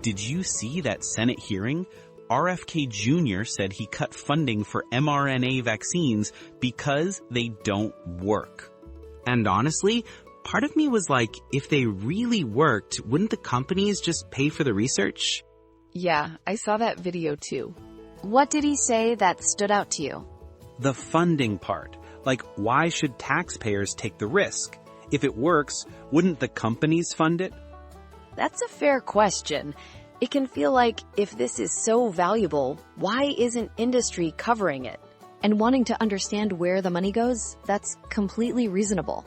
Did you see that Senate hearing? RFK Jr. said he cut funding for mRNA vaccines because they don't work. And honestly, part of me was like, if they really worked, wouldn't the companies just pay for the research? Yeah, I saw that video too. What did he say that stood out to you? The funding part. Like, why should taxpayers take the risk? If it works, wouldn't the companies fund it? That's a fair question. It can feel like, if this is so valuable, why isn't industry covering it? And wanting to understand where the money goes, that's completely reasonable.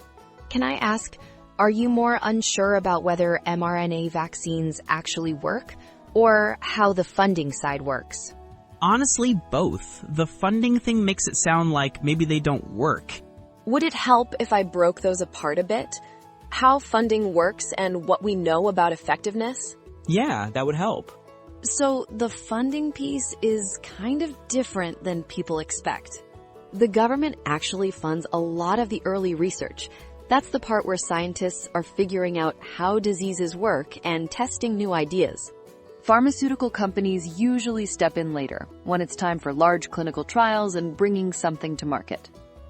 Can I ask, are you more unsure about whether mRNA vaccines actually work, or how the funding side works? Honestly, both. The funding thing makes it sound like maybe they don't work. Would it help if I broke those apart a bit? How funding works and what we know about effectiveness? Yeah, that would help. So the funding piece is kind of different than people expect. The government actually funds a lot of the early research. That's the part where scientists are figuring out how diseases work and testing new ideas. Pharmaceutical companies usually step in later, when it's time for large clinical trials and bringing something to market.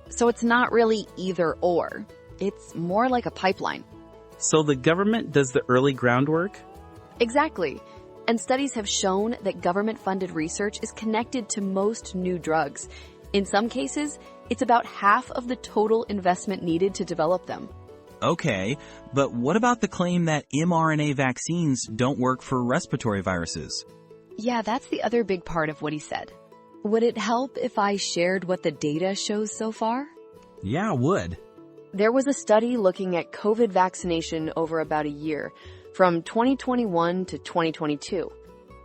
So it's not really either or. It's more like a pipeline. So the government does the early groundwork? Exactly. And studies have shown that government-funded research is connected to most new drugs. In some cases, it's about half of the total investment needed to develop them. Okay, but what about the claim that mRNA vaccines don't work for respiratory viruses? Yeah, that's the other big part of what he said. Would it help if I shared what the data shows so far? Yeah, it would. There was a study looking at COVID vaccination over about a year, from 2021 to 2022.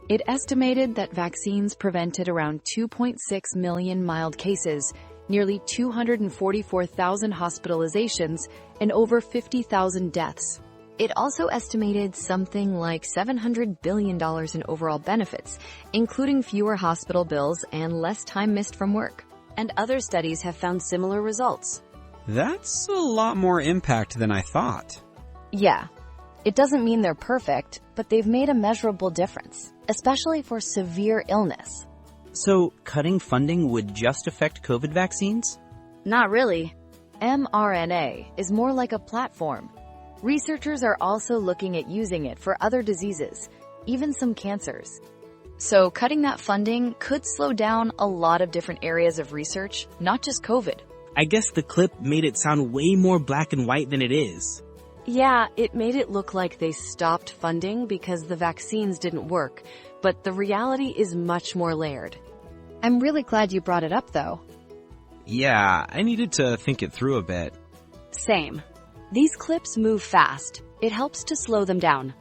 It estimated that vaccines prevented around 2.6 million mild cases, nearly 244,000 hospitalizations, and over 50,000 deaths. It also estimated something like $700 billion in overall benefits, including fewer hospital bills and less time missed from work. And other studies have found similar results. That's a lot more impact than I thought. Yeah. It doesn't mean they're perfect, but they've made a measurable difference, especially for severe illness. So, cutting funding would just affect COVID vaccines? Not really. mRNA is more like a platform. Researchers are also looking at using it for other diseases, even some cancers. So cutting that funding could slow down a lot of different areas of research, not just COVID. I guess the clip made it sound way more black and white than it is. Yeah, it made it look like they stopped funding because the vaccines didn't work, but the reality is much more layered. I'm really glad you brought it up, though. Yeah, I needed to think it through a bit. Same. These clips move fast. It helps to slow them down.